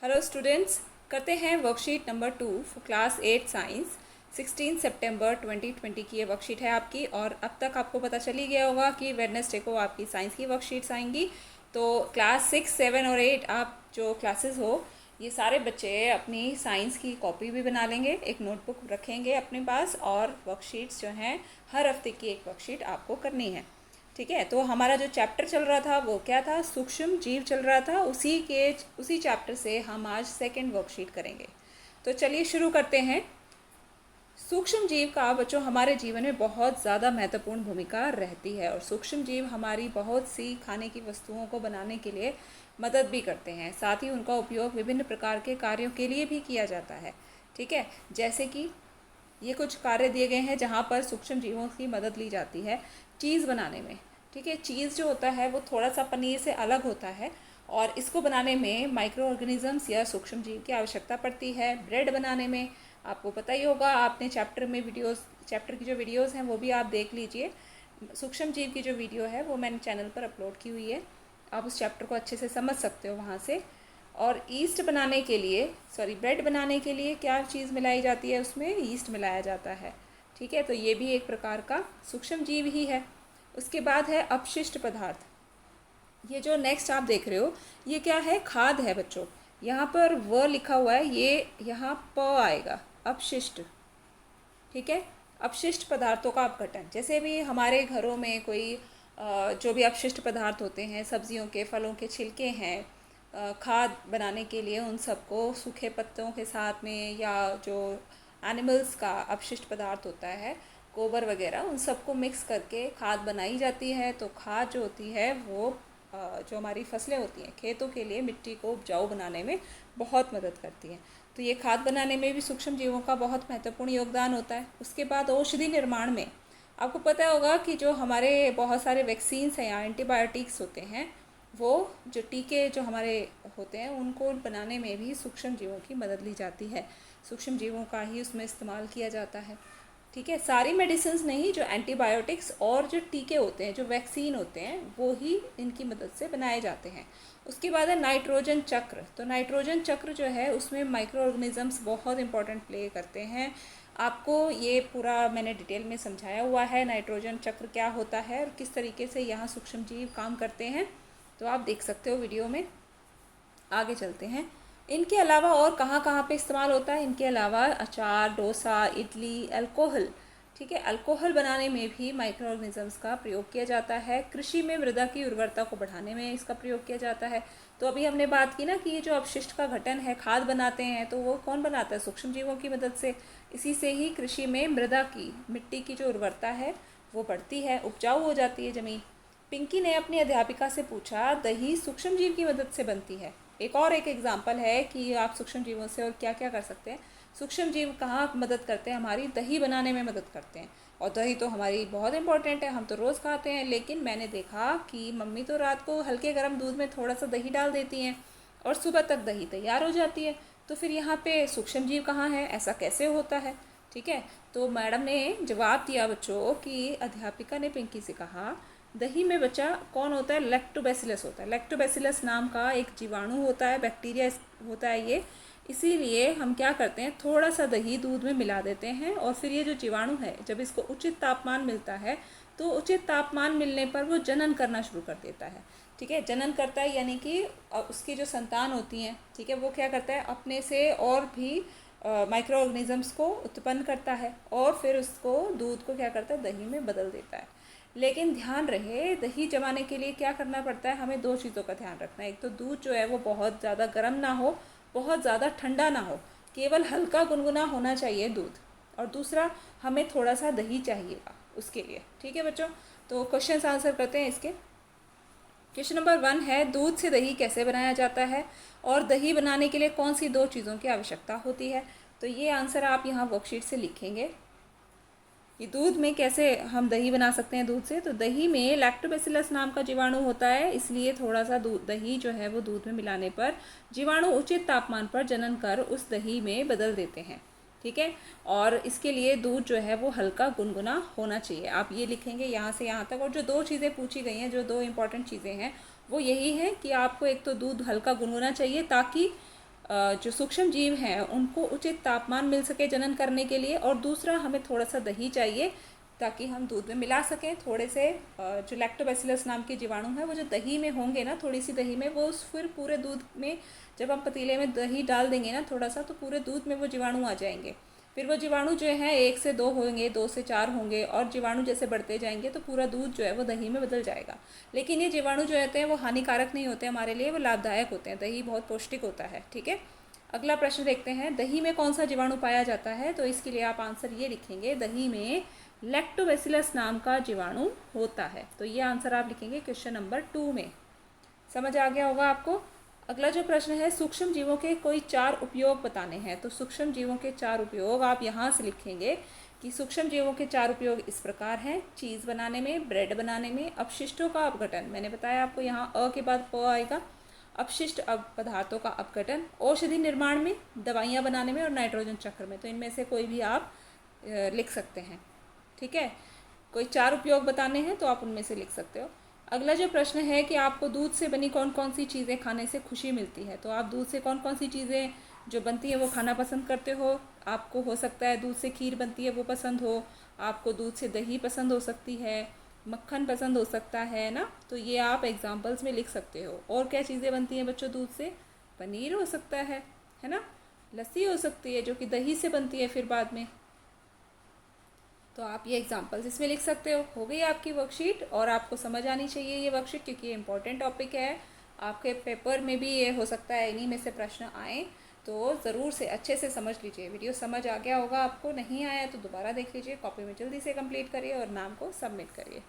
Hello students, करते हैं worksheet number 2 for class 8 science. 16 सितंबर 2020 की ये वर्कशीट है आपकी। और अब तक आपको पता चल ही गया होगा कि वेडनेसडे को आपकी साइंस की वर्कशीट्स आएंगी। तो क्लास 6, 7 और 8 आप जो क्लासेस हो, ये सारे बच्चे अपनी साइंस की कॉपी भी बना लेंगे, एक नोटबुक रखेंगे अपने पास, और वर्कशीट्स जो हैं हर हफ्ते की एक वर्कशीट आपको करनी है। ठीक है, तो हमारा जो चैप्टर चल रहा था वो क्या था? सूक्ष्म जीव चल रहा था। उसी चैप्टर से हम आज सेकंड वर्कशीट करेंगे। तो चलिए शुरू करते हैं। सूक्ष्म जीव का बच्चों हमारे जीवन में बहुत ज़्यादा महत्वपूर्ण भूमिका रहती है, और सूक्ष्म जीव हमारी बहुत सी खाने की वस्तुओं को बनाने के लिए मदद भी करते हैं। साथ ही उनका उपयोग विभिन्न प्रकार के कार्यों के लिए भी किया जाता है। ठीक है, जैसे कि ये कुछ कार्य दिए गए हैं जहाँ पर सूक्ष्म जीवों की मदद ली जाती है चीज़ बनाने में। ठीक है, चीज़ जो होता है वो थोड़ा सा पनीर से अलग होता है, और इसको बनाने में माइक्रो ऑर्गेनिजम्स या सूक्ष्म जीव की आवश्यकता पड़ती है। ब्रेड बनाने में आपको पता ही होगा, आपने चैप्टर की जो वीडियोस हैं वो भी आप देख लीजिए। सूक्ष्म जीव की जो वीडियो है वो मैंने चैनल पर अपलोड की हुई है, आप उस चैप्टर को अच्छे से समझ सकते हो वहाँ से। और ब्रेड बनाने के लिए क्या चीज़ मिलाई जाती है? उसमें ईस्ट मिलाया जाता है। ठीक है, तो ये भी एक प्रकार का सूक्ष्म जीव ही है। उसके बाद है अपशिष्ट पदार्थ। ये जो नेक्स्ट आप देख रहे हो ये क्या है? खाद है बच्चों। यहाँ पर व लिखा हुआ है, ये यहाँ प आएगा, अपशिष्ट। ठीक है, अपशिष्ट पदार्थों का अपघटन। जैसे भी हमारे घरों में कोई जो भी अपशिष्ट पदार्थ होते हैं, सब्जियों के, फलों के छिलके हैं, खाद बनाने के लिए उन सबको सूखे पत्तों के साथ में, या जो एनिमल्स का अपशिष्ट पदार्थ होता है, गोबर वगैरह, उन सबको मिक्स करके खाद बनाई जाती है। तो खाद जो होती है वो जो हमारी फसलें होती हैं, खेतों के लिए मिट्टी को उपजाऊ बनाने में बहुत मदद करती हैं। तो ये खाद बनाने में भी सूक्ष्म जीवों का बहुत महत्वपूर्ण योगदान होता है। उसके बाद औषधि निर्माण में आपको पता होगा कि जो हमारे बहुत सारे वैक्सीन्स हैं या एंटीबायोटिक्स होते हैं, वो जो टीके जो हमारे होते हैं उनको बनाने में भी सूक्ष्म जीवों की मदद ली जाती है। सूक्ष्म जीवों का ही उसमें इस्तेमाल किया जाता है। ठीक है, सारी मेडिसिन नहीं, जो एंटीबायोटिक्स और जो टीके होते हैं, जो वैक्सीन होते हैं, वो ही इनकी मदद से बनाए जाते हैं। उसके बाद है नाइट्रोजन चक्र। तो नाइट्रोजन चक्र जो है उसमें माइक्रो ऑर्गेनिजम्स बहुत इंपॉर्टेंट प्ले करते हैं। आपको ये पूरा मैंने डिटेल में समझाया हुआ है, नाइट्रोजन चक्र क्या होता है और किस तरीके से यहाँ सूक्ष्म जीव काम करते हैं, तो आप देख सकते हो वीडियो में। आगे चलते हैं। इनके अलावा और कहाँ कहाँ पे इस्तेमाल होता है? इनके अलावा अचार, डोसा, इडली, अल्कोहल। ठीक है, अल्कोहल बनाने में भी माइक्रो ऑर्गेनिजम्स का प्रयोग किया जाता है। कृषि में मृदा की उर्वरता को बढ़ाने में इसका प्रयोग किया जाता है। तो अभी हमने बात की ना कि ये जो अपशिष्ट का घटन है, खाद बनाते हैं, तो वो कौन बनाता है? सूक्ष्म जीवों की मदद से। इसी से ही कृषि में मिट्टी की जो उर्वरता है वो बढ़ती है, उपजाऊ हो जाती है ज़मीन। पिंकी ने अपनी अध्यापिका से पूछा, दही सूक्ष्म जीव की मदद से बनती है। एक एग्जाम्पल है कि आप सूक्ष्म जीवों से और क्या क्या कर सकते हैं। सूक्ष्म जीव कहाँ मदद करते हैं? हमारी दही बनाने में मदद करते हैं। और दही तो हमारी बहुत इंपॉर्टेंट है, हम तो रोज़ खाते हैं। लेकिन मैंने देखा कि मम्मी तो रात को हल्के गर्म दूध में थोड़ा सा दही डाल देती हैं और सुबह तक दही तैयार हो जाती है। तो फिर यहाँ पे सूक्ष्म जीव कहाँ है? ऐसा कैसे होता है? ठीक है, तो मैडम ने जवाब दिया बच्चों कि अध्यापिका ने पिंकी से कहा, दही में बच्चा कौन होता है? लैक्टोबैसिलस होता है। लैक्टोबैसिलस नाम का एक जीवाणु होता है, बैक्टीरिया होता है ये। इसीलिए हम क्या करते हैं, थोड़ा सा दही दूध में मिला देते हैं, और फिर ये जो जीवाणु है, जब इसको उचित तापमान मिलता है तो उचित तापमान मिलने पर वो जनन करना शुरू कर देता है। ठीक है, जनन करता है यानी कि उसकी जो संतान होती हैं, ठीक है, वो क्या करता है, अपने से और भी माइक्रो ऑर्गेनिजम्स को उत्पन्न करता है, और फिर उसको दूध को क्या करता है, दही में बदल देता है। लेकिन ध्यान रहे, दही जमाने के लिए क्या करना पड़ता है? हमें दो चीज़ों का ध्यान रखना है। एक तो दूध जो है वो बहुत ज़्यादा गर्म ना हो, बहुत ज़्यादा ठंडा ना हो, केवल हल्का गुनगुना होना चाहिए दूध। और दूसरा, हमें थोड़ा सा दही चाहिएगा उसके लिए। ठीक है बच्चों, तो क्वेश्चन आंसर करते हैं इसके। क्वेश्चन नंबर 1 है, दूध से दही कैसे बनाया जाता है, और दही बनाने के लिए कौन सी दो चीज़ों की आवश्यकता होती है? तो ये आंसर आप यहाँ वर्कशीट से लिखेंगे कि दूध में कैसे हम दही बना सकते हैं दूध से। तो दही में लैक्टोबैसिलस नाम का जीवाणु होता है, इसलिए थोड़ा सा दही जो है वो दूध में मिलाने पर जीवाणु उचित तापमान पर जनन कर उस दही में बदल देते हैं। ठीक है, और इसके लिए दूध जो है वो हल्का गुनगुना होना चाहिए। आप ये लिखेंगे यहाँ से यहाँ तक। और जो दो चीज़ें पूछी गई हैं, जो दो इम्पॉर्टेंट चीज़ें हैं, वो यही है कि आपको एक तो दूध हल्का गुनगुना चाहिए ताकि जो सूक्ष्म जीव हैं उनको उचित तापमान मिल सके जनन करने के लिए, और दूसरा हमें थोड़ा सा दही चाहिए ताकि हम दूध में मिला सकें थोड़े से जो लैक्टोबैसिलस नाम के जीवाणु हैं वो जो दही में होंगे ना, थोड़ी सी दही में, वो फिर पूरे दूध में जब हम पतीले में दही डाल देंगे ना थोड़ा सा, तो पूरे दूध में वो जीवाणु आ जाएंगे। फिर वो जीवाणु जो है 1 से 2 होंगे, 2 से 4 होंगे, और जीवाणु जैसे बढ़ते जाएंगे तो पूरा दूध जो है वो दही में बदल जाएगा। लेकिन ये जीवाणु जो होते हैं वो हानिकारक नहीं होते हमारे लिए, वो लाभदायक होते हैं। दही बहुत पौष्टिक होता है। ठीक है, अगला प्रश्न देखते हैं, दही में कौन सा जीवाणु पाया जाता है? तो इसके लिए आप आंसर ये लिखेंगे, दही में लैक्टोबैसिलस नाम का जीवाणु होता है। तो ये आंसर आप लिखेंगे क्वेश्चन नंबर 2 में। समझ आ गया होगा आपको। अगला जो प्रश्न है, सूक्ष्म जीवों के कोई 4 उपयोग बताने हैं। तो सूक्ष्म जीवों के 4 उपयोग आप यहाँ से लिखेंगे कि सूक्ष्म जीवों के 4 उपयोग इस प्रकार हैं, चीज़ बनाने में, ब्रेड बनाने में, अपशिष्टों का अपघटन, मैंने बताया आपको यहाँ अ के बाद प आएगा, अपशिष्ट पदार्थों का अपघटन, औषधि निर्माण में, दवाइयाँ बनाने में, और नाइट्रोजन चक्र में। तो इनमें से कोई भी आप लिख सकते हैं। ठीक है, कोई 4 उपयोग बताने हैं तो आप उनमें से लिख सकते हो। अगला जो प्रश्न है कि आपको दूध से बनी कौन कौन सी चीज़ें खाने से खुशी मिलती है। तो आप दूध से कौन कौन सी चीज़ें जो बनती है वो खाना पसंद करते हो। आपको हो सकता है दूध से खीर बनती है वो पसंद हो, आपको दूध से दही पसंद हो सकती है, मक्खन पसंद हो सकता है ना। तो ये आप एग्जाम्पल्स में लिख सकते हो। और क्या चीज़ें बनती हैं बच्चों दूध से? पनीर हो सकता है ना, लस्सी हो सकती है जो कि दही से बनती है फिर बाद में। तो आप ये एग्जांपल्स इसमें लिख सकते हो गई आपकी वर्कशीट। और आपको समझ आनी चाहिए ये वर्कशीट, क्योंकि ये इंपॉर्टेंट टॉपिक है। आपके पेपर में भी ये हो सकता है इन्हीं में से प्रश्न आए, तो ज़रूर से अच्छे से समझ लीजिए। वीडियो समझ आ गया होगा आपको, नहीं आया तो दोबारा देख लीजिए, कॉपी में जल्दी से कंप्लीट करिए और नाम को सबमिट करिए।